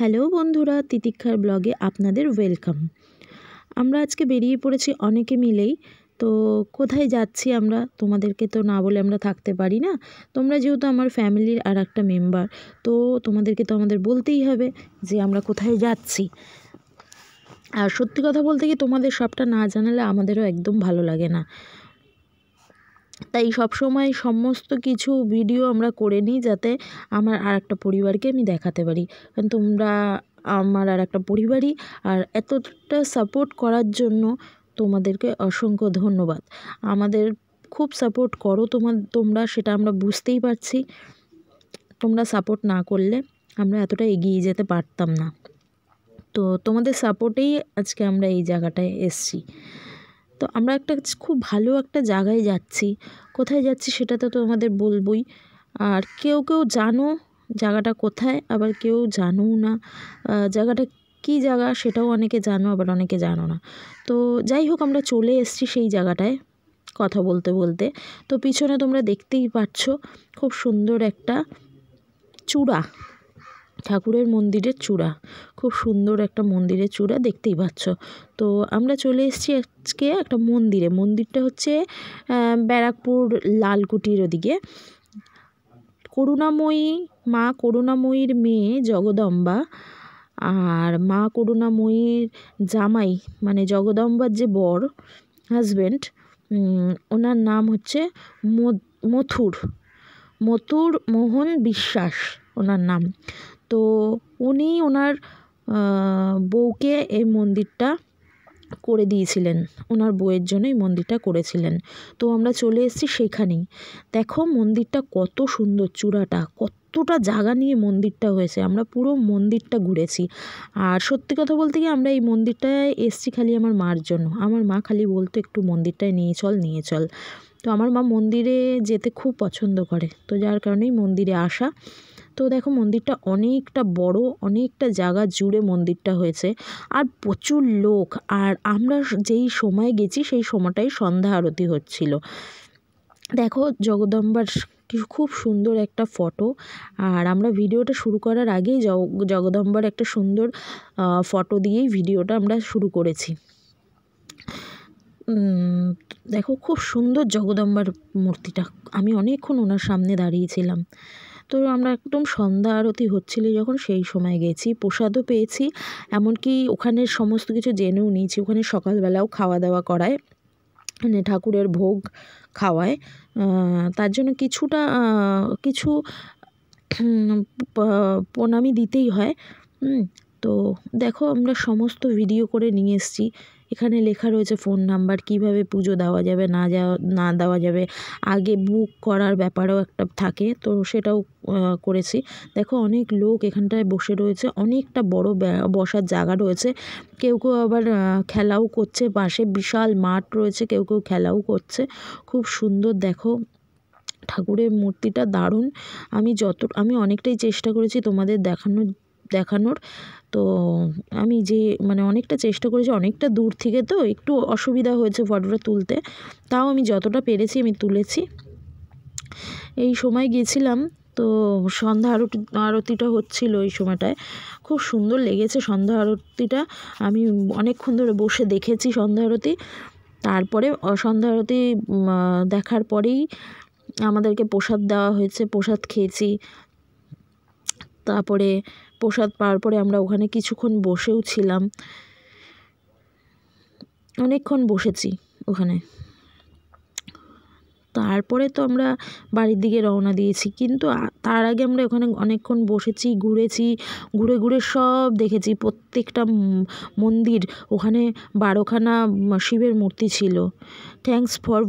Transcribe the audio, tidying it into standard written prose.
Hello বন্ধুরা, তিতিক্ষার ব্লগে আপনাদের ওয়েলকাম। আমরা আজকে বেরিয়ে পড়েছি অনেকে মিলেই। তো কোথায় যাচ্ছি আমরা তোমাদেরকে তো না বলে আমরা থাকতে পারি না। তোমরা যেহেতু আমার ফ্যামিলির আর একটা মেম্বার, তো তোমাদেরকে তো আমাদের বলতেই হবে যে আমরা কোথায় যাচ্ছি। আর সত্যি কথা বলতে কি, তোমাদের সবটা না জানালে আমাদেরও একদম ভালো লাগে না। তাই সবসময় সমস্ত কিছু ভিডিও আমরা করে নিই, যাতে আমার আর একটা পরিবারকে আমি দেখাতে পারি। কারণ তোমরা আমার আর একটা পরিবারই, আর এতটা সাপোর্ট করার জন্য তোমাদেরকে অসংখ্য ধন্যবাদ। আমাদের খুব সাপোর্ট করো তোমরা, সেটা আমরা বুঝতেই পারছি। তোমরা সাপোর্ট না করলে আমরা এতটা এগিয়ে যেতে পারতাম না। তো তোমাদের সাপোর্টেই আজকে আমরা এই জায়গাটায় এসছি। তো আমরা খুব ভালো একটা জায়গায় যাচ্ছি। কোথায় যাচ্ছি সেটা তো তোমাদের বলবই। আর কেউ কেউ জানো জায়গাটা কোথায়, আবার কেউ জানো না জায়গাটা কী জায়গা, সেটাও অনেকে জানো, আবার অনেকে জানো না। তো যাই হোক, আমরা চলে এসেছি সেই জায়গাটায় কথা বলতে বলতে। তো পিছনে তোমরা দেখতেই পাচ্ছ খুব সুন্দর একটা চূড়া, ঠাকুরের মন্দিরের চূড়া, খুব সুন্দর একটা মন্দিরের চূড়া দেখতেই পাচ্ছ। তো আমরা চলে এসেছি আজকে একটা মন্দিরটা হচ্ছে ব্যারাকপুর লালকুটির ওদিকে। করুণাময়ী, মা করুণাময়ীর মেয়ে জগদম্বা, আর মা করুণাময়ীর জামাই মানে জগদম্বার যে বর, হাজব্যান্ড, ওনার নাম হচ্ছে মথুর মোহন বিশ্বাস ওনার নাম। তো উনি ওনার বউকে এই মন্দিরটা করে দিয়েছিলেন, ওনার বউয়ের জন্য এই মন্দিরটা করেছিলেন। তো আমরা চলে এসেছি সেখানেই। দেখো মন্দিরটা কত সুন্দর, চূড়াটা কতটা জায়গা নিয়ে মন্দিরটা হয়েছে। আমরা পুরো মন্দিরটা ঘুরেছি। আর সত্যি কথা বলতে কি, আমরা এই মন্দিরটায় এসেছি খালি আমার মার জন্য। আমার মা খালি বলতো একটু মন্দিরটায় নিয়ে চল। তো আমার মা মন্দিরে যেতে খুব পছন্দ করে, তো যার কারণেই মন্দিরে আসা। তো দেখো মন্দিরটা অনেকটা বড়, অনেকটা জায়গা জুড়ে মন্দিরটা হয়েছে, আর প্রচুর লোক। আর আমরা যেই সময় গেছি সেই সময়টাই সন্ধ্যা আরতি হচ্ছিল। দেখো জগদম্বার খুব সুন্দর একটা ফটো। আর আমরা ভিডিওটা শুরু করার আগেই জগদম্বার একটা সুন্দর ফটো দিয়েই ভিডিওটা আমরা শুরু করেছি। দেখো খুব সুন্দর জগদম্বার মূর্তিটা, আমি অনেকক্ষণ ওনার সামনে দাঁড়িয়েছিলাম। তো আমরা একদম সন্ধ্যা আরতি হচ্ছিল যখন, সেই সময় গেছি, প্রসাদও পেয়েছি, এমনকি ওখানের সমস্ত কিছু জেনেও নিয়েছি। ওখানে সকালবেলাও খাওয়া দাওয়া করায়, মানে ঠাকুরের ভোগ খাওয়ায়। তার জন্য কিছু প্রণামী দিতেই হয়। তো দেখো আমরা সমস্ত ভিডিও করে নিয়ে এসেছি। এখানে লেখা রয়েছে ফোন নাম্বার, কিভাবে পুজো দেওয়া যাবে না দেওয়া যাবে, আগে বুক করার ব্যাপারেও একটা থাকে, তো সেটাও করেছি। দেখো অনেক লোক এখানটায় বসে রয়েছে, অনেকটা বড় বসার জায়গা রয়েছে। কেউ আবার খেলাও করছে, পাশে বিশাল মাঠ রয়েছে, কেউ খেলাও করছে। খুব সুন্দর দেখো ঠাকুরের মূর্তিটা, দারুণ। আমি অনেকটাই চেষ্টা করেছি তোমাদের দেখানোর। তো আমি অনেকটা চেষ্টা করেছি, অনেকটা দূর থেকে তো একটু অসুবিধা হয়েছে ফটোটা তুলতে, তাও আমি যতটা পেরেছি আমি তুলেছি। এই সময় গিয়েছিলাম, তো সন্ধ্যা আরতিটা হচ্ছিল এই সময়টায়, খুব সুন্দর লেগেছে সন্ধ্যা আরতিটা। আমি অনেকক্ষণ ধরে বসে দেখেছি সন্ধ্যা আরতি। তারপরে সন্ধ্যা আরতি দেখার পরেই আমাদেরকে প্রসাদ দেওয়া হয়েছে, প্রসাদ খেয়েছি। তারপরে প্রসাদ পাওয়ার পরে আমরা ওখানে কিছুক্ষণ বসেও ছিলাম, অনেকক্ষণ বসেছি ওখানে। তারপরে তো আমরা বাড়ির দিকে রওনা দিয়েছি, কিন্তু তার আগে আমরা ওখানে অনেকক্ষণ বসেছি, ঘুরে সব দেখেছি, প্রত্যেকটা মন্দির। ওখানে 12খানা শিবের মূর্তি ছিল। Thanks for